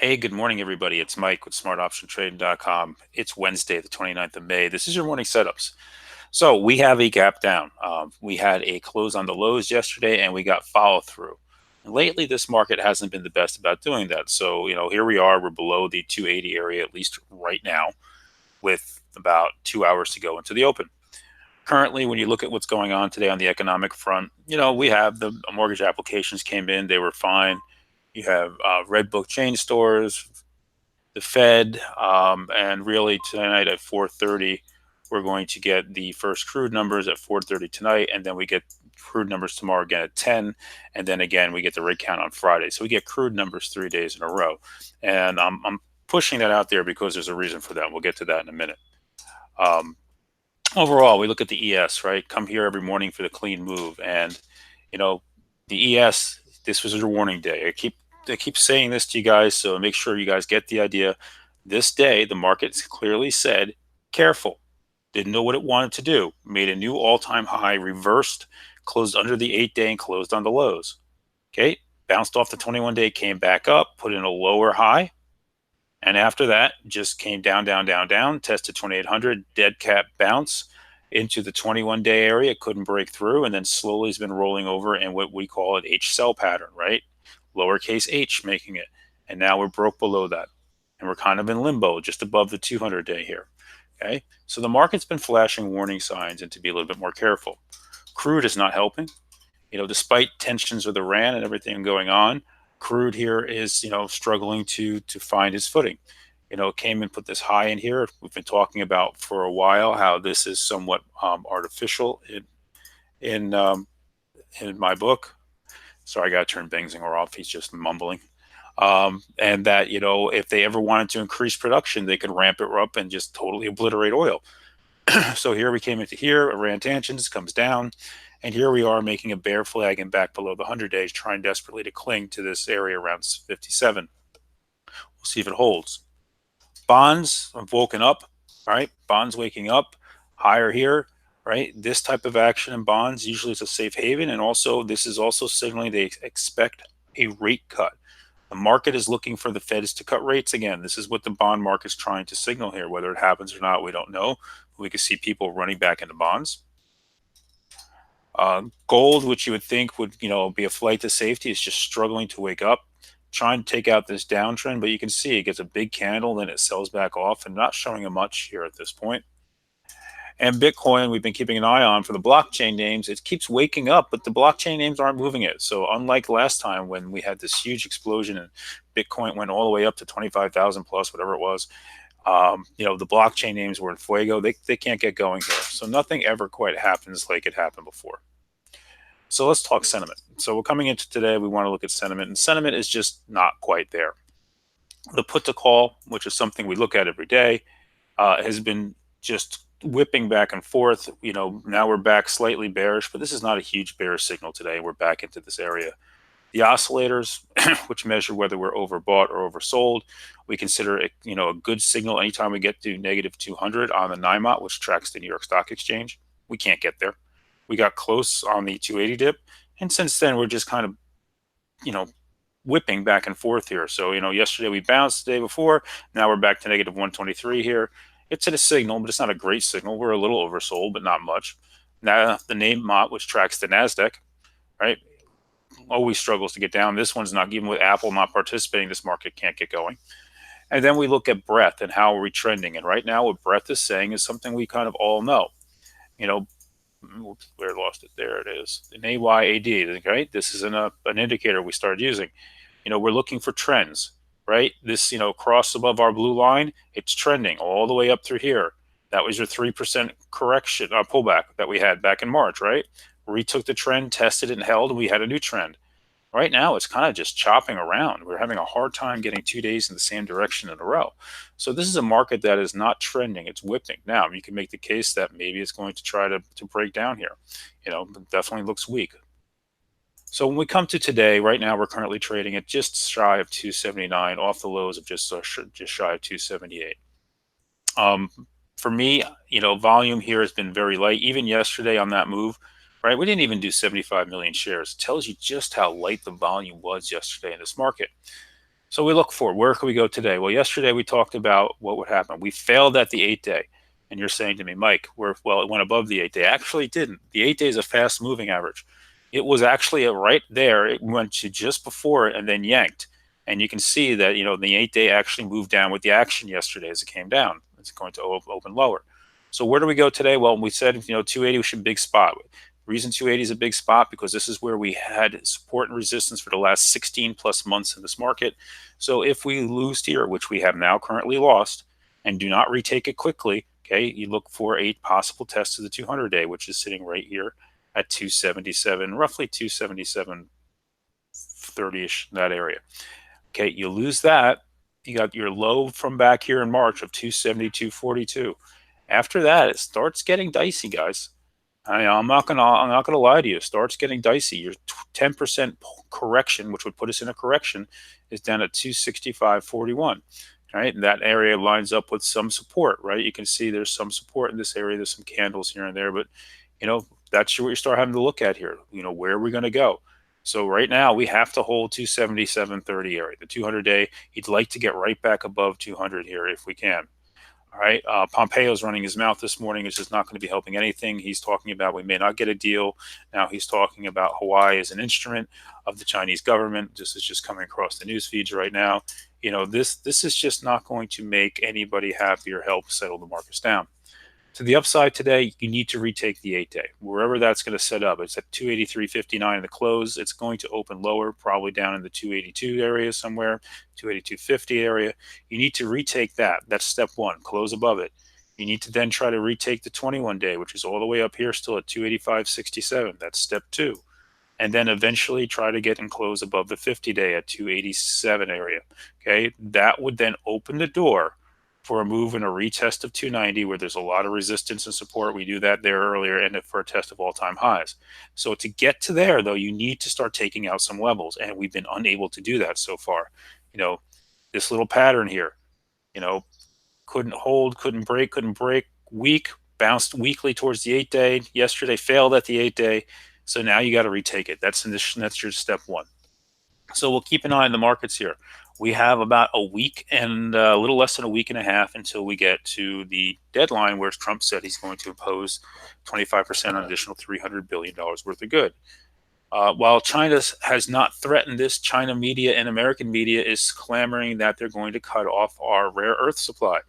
Hey, good morning, everybody. It's Mike with smartoptiontrading.com. It's Wednesday, the 29th of May. This is your morning setups. So we have a gap down. We had a close on the lows yesterday and we got follow through. And lately, this market hasn't been the best about doing that. So, here we are. We're below the 280 area, at least right now, with about 2 hours to go into the open. Currently, when you look at what's going on today on the economic front, we have the mortgage applications came in, they were fine. You have red book chain stores, the Fed, and really tonight at 4:30, we're going to get the first crude numbers at 4:30 tonight, and then we get crude numbers tomorrow again at 10, and then again we get the rig count on Friday. So we get crude numbers 3 days in a row, and I'm pushing that out there because there's a reason for that. We'll get to that in a minute. Um, Overall, we look at the ES, right? Come here every morning for the clean move, and you know the ES. This was your warning day. I keep saying this to you guys, so make sure you guys get the idea. This day, the market clearly said, careful. Didn't know what it wanted to do. Made a new all-time high, reversed, closed under the 8-day, and closed on the lows. Okay, bounced off the 21-day, came back up, put in a lower high, and after that, just came down, down, down, down, tested 2800, dead cat bounce into the 21-day area, couldn't break through, and then slowly has been rolling over in what we call an H cell pattern, right? Lowercase h making it. And now we're broke below that. And we're kind of in limbo just above the 200-day here. Okay. So the market's been flashing warning signs and to be a little bit more careful. Crude is not helping. Despite tensions with Iran and everything going on, crude here is, struggling to find his footing. It came and put this high in here. We've been talking about for a while how this is somewhat artificial in my book. Sorry, I got to turn Bengzinger off. He's just mumbling. And that, if they ever wanted to increase production, they could ramp it up and just totally obliterate oil. So here we came into here, Iran tensions comes down, and here we are making a bear flag and back below the 100 days, trying desperately to cling to this area around 57. We'll see if it holds. Bonds have woken up, right? Bonds waking up higher here, right? This type of action in bonds usually is a safe haven, and also this is also signaling they expect a rate cut. The market is looking for the Feds to cut rates again. This is what the bond market's trying to signal here. Whether it happens or not, we don't know. We could see people running back into bonds. Gold, which you would think would, be a flight to safety, is just struggling to wake up, trying to take out this downtrend. But you can see it gets a big candle, then it sells back off, and not showing a much here at this point. And Bitcoin, we've been keeping an eye on for the blockchain names. It keeps waking up, but the blockchain names aren't moving it. So unlike last time when we had this huge explosion and Bitcoin went all the way up to 25,000 plus, whatever it was, the blockchain names were in fuego. They can't get going here. So nothing ever quite happens like it happened before. So let's talk sentiment. So we're coming into today, we want to look at sentiment, and sentiment is just not quite there. The put to call, which is something we look at every day, has been just whipping back and forth. Now we're back slightly bearish, but this is not a huge bearish signal today. We're back into this area. The oscillators, which measure whether we're overbought or oversold, we consider it, a good signal anytime we get to negative 200 on the NYMOT, which tracks the New York Stock Exchange. We can't get there. We got close on the 280 dip, and since then we're just kind of, whipping back and forth here. So, yesterday we bounced the day before. Now we're back to negative 123 here. It's at a signal, but it's not a great signal. We're a little oversold, but not much. Now the NAMOT, which tracks the NASDAQ, right, always struggles to get down. This one's not, even with Apple not participating, this market can't get going. And then we look at breadth and how are we trending. And right now what breadth is saying is something we kind of all know. Where lost it? There it is. An AYAD, right? This is an indicator we started using. We're looking for trends, right? This, cross above our blue line, it's trending all the way up through here. That was your 3% correction, pullback that we had back in March, right? Retook the trend, tested it, and held, and we had a new trend. Right now, it's kind of just chopping around. We're having a hard time getting 2 days in the same direction in a row. So this is a market that is not trending. It's whipping. Now, you can make the case that maybe it's going to try to break down here. It definitely looks weak. So when we come to today, right now we're currently trading at just shy of 279, off the lows of just shy of 278. For me, volume here has been very light. Even yesterday on that move, right? We didn't even do 75 million shares. It tells you just how light the volume was yesterday in this market. So we look for where can we go today? Well, yesterday we talked about what would happen. We failed at the 8 day. And you're saying to me, Mike, well, it went above the 8 day. Actually, it didn't. The 8 day is a fast moving average. It was actually right there. It went to just before it and then yanked. And you can see that, the 8 day actually moved down with the action yesterday as it came down. It's going to open lower. So where do we go today? Well, we said, 280 should big spot. Reason 280 is a big spot because this is where we had support and resistance for the last 16 plus months in this market. So if we lose here, which we have now currently lost, and do not retake it quickly, okay, you look for a possible test of the 200 day, which is sitting right here at 277, roughly 277.30ish, that area. Okay, you lose that, you got your low from back here in March of 272.42. After that, it starts getting dicey, guys. I'm not gonna lie to you. It starts getting dicey. Your 10% correction, which would put us in a correction, is down at 265.41. Right, and that area lines up with some support. Right, you can see there's some support in this area. There's some candles here and there, but that's what you start having to look at here. Where are we going to go? So right now we have to hold 277.30 area, the 200 day. He'd like to get right back above 200 here if we can. All right. Pompeo's running his mouth this morning. It's just not going to be helping anything. He's talking about we may not get a deal. Now he's talking about Hawaii as an instrument of the Chinese government. This is just coming across the news feeds right now. This is just not going to make anybody happy or help settle the markets down. To the upside today, you need to retake the 8 day. Wherever that's going to set up, it's at 283.59 in the close. It's going to open lower, probably down in the 282 area somewhere, 282.50 area. You need to retake that. That's step one, close above it. You need to then try to retake the 21 day, which is all the way up here still at 285.67. That's step two. And then eventually try to get and close above the 50 day at 287 area. Okay, that would then open the door for a move and a retest of 290 where there's a lot of resistance and support. We do that there earlier, and for a test of all-time highs. So to get to there, though, you need to start taking out some levels, and we've been unable to do that so far. This little pattern here, couldn't hold, couldn't break, weak, bounced weakly towards the 8 day. Yesterday failed at the 8 day. So now you got to retake it. That's your step one. So we'll keep an eye on the markets here. We have about a week and a little less than a week and a half until we get to the deadline where Trump said he's going to impose 25% on additional $300 billion worth of good. While China has not threatened this, China media and American media is clamoring that they're going to cut off our rare earth supply.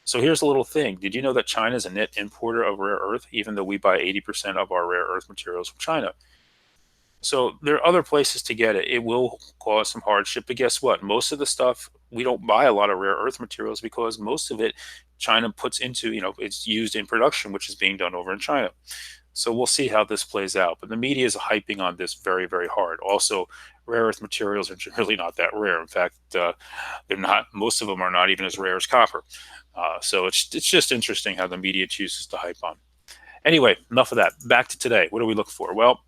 So here's a little thing. Did you know that China is a net importer of rare earth, even though we buy 80% of our rare earth materials from China? So there are other places to get it. It will cause some hardship, but guess what? Most of the stuff, we don't buy a lot of rare earth materials because most of it China puts into, it's used in production, which is being done over in China. So we'll see how this plays out. But the media is hyping on this very, very hard. Also, rare earth materials are really not that rare. In fact, they're not. Most of them are not even as rare as copper. So it's just interesting how the media chooses to hype on. Anyway, enough of that. Back to today. What do we look for? Well,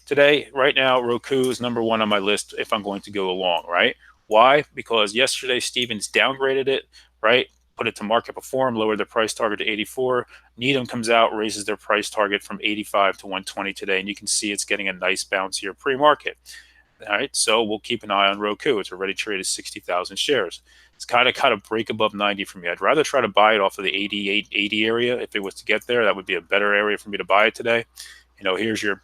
today, right now, Roku is number one on my list if I'm going to go along, right? Why? Because yesterday Stevens downgraded it, right? Put it to market perform, lowered their price target to 84. Needham comes out, raises their price target from 85 to 120 today, and you can see it's getting a nice bounce here pre-market. All right, so we'll keep an eye on Roku. It's already traded 60,000 shares. It's kind of break above 90 for me. I'd rather try to buy it off of the 88, 80 area. If it was to get there, that would be a better area for me to buy it today. Here's your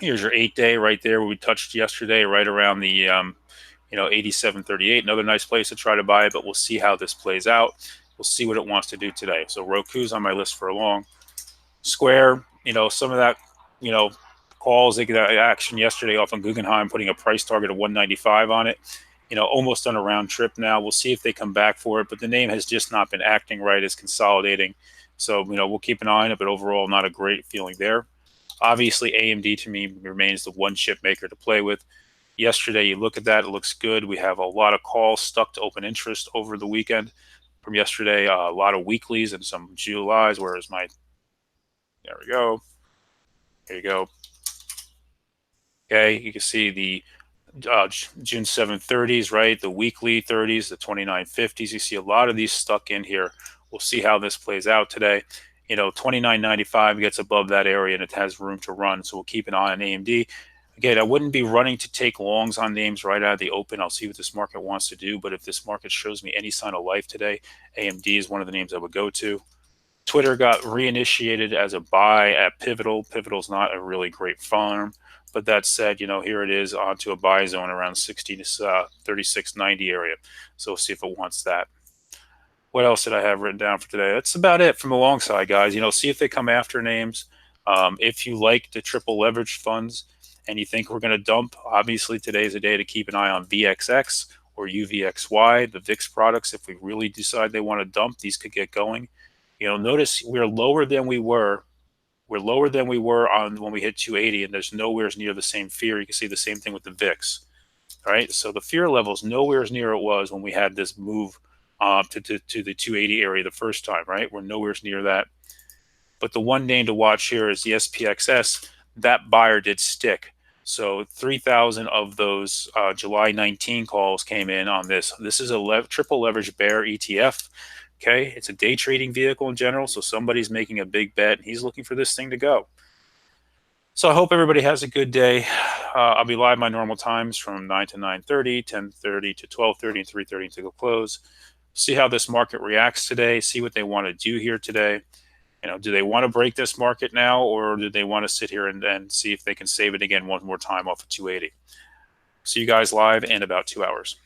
8 day right there where we touched yesterday, right around the 87.38. Another nice place to try to buy it, but we'll see how this plays out. We'll see what it wants to do today. So Roku's on my list for a long. Square, some of that, calls, they got action yesterday off on Guggenheim, putting a price target of 195 on it. Almost on a round trip now. We'll see if they come back for it, but the name has just not been acting right. It's consolidating. So, we'll keep an eye on it, but overall, not a great feeling there. Obviously, AMD to me remains the one chip maker to play with. Yesterday, you look at that, it looks good. We have a lot of calls stuck to open interest over the weekend from yesterday, a lot of weeklies and some Julys. Whereas there we go. There you go. Okay, you can see the June 7 30s, right? The weekly 30s, the 29.50s. You see a lot of these stuck in here. We'll see how this plays out today. 29.95 gets above that area and it has room to run. So we'll keep an eye on AMD. Again, I wouldn't be running to take longs on names right out of the open. I'll see what this market wants to do. But if this market shows me any sign of life today, AMD is one of the names I would go to. Twitter got reinitiated as a buy at Pivotal. Pivotal's not a really great farm. But that said, here it is onto a buy zone around 60 to 36.90 area. So we'll see if it wants that. What else did I have written down for today? That's about it from the long side, guys. See if they come after names. If you like the triple leverage funds and you think we're going to dump, obviously today is a day to keep an eye on VXX or UVXY, the VIX products. If we really decide they want to dump, these could get going. Notice we're lower than we were. We're lower than we were on when we hit 280, and there's nowhere near the same fear. You can see the same thing with the VIX. All right, so the fear level is nowhere near it was when we had this move to the 280 area the first time, right? We're nowhere near that. But the one name to watch here is the SPXS. That buyer did stick. So 3,000 of those July 19 calls came in on this. This is a triple leverage bear ETF. Okay, it's a day trading vehicle in general. So somebody's making a big bet and he's looking for this thing to go. So I hope everybody has a good day. I'll be live my normal times from 9 to 9:30, 10:30 to 12:30, and 3:30 to go close. See how this market reacts today. See what they want to do here today. Do they want to break this market now, or do they want to sit here and see if they can save it again one more time off of 280? See you guys live in about 2 hours.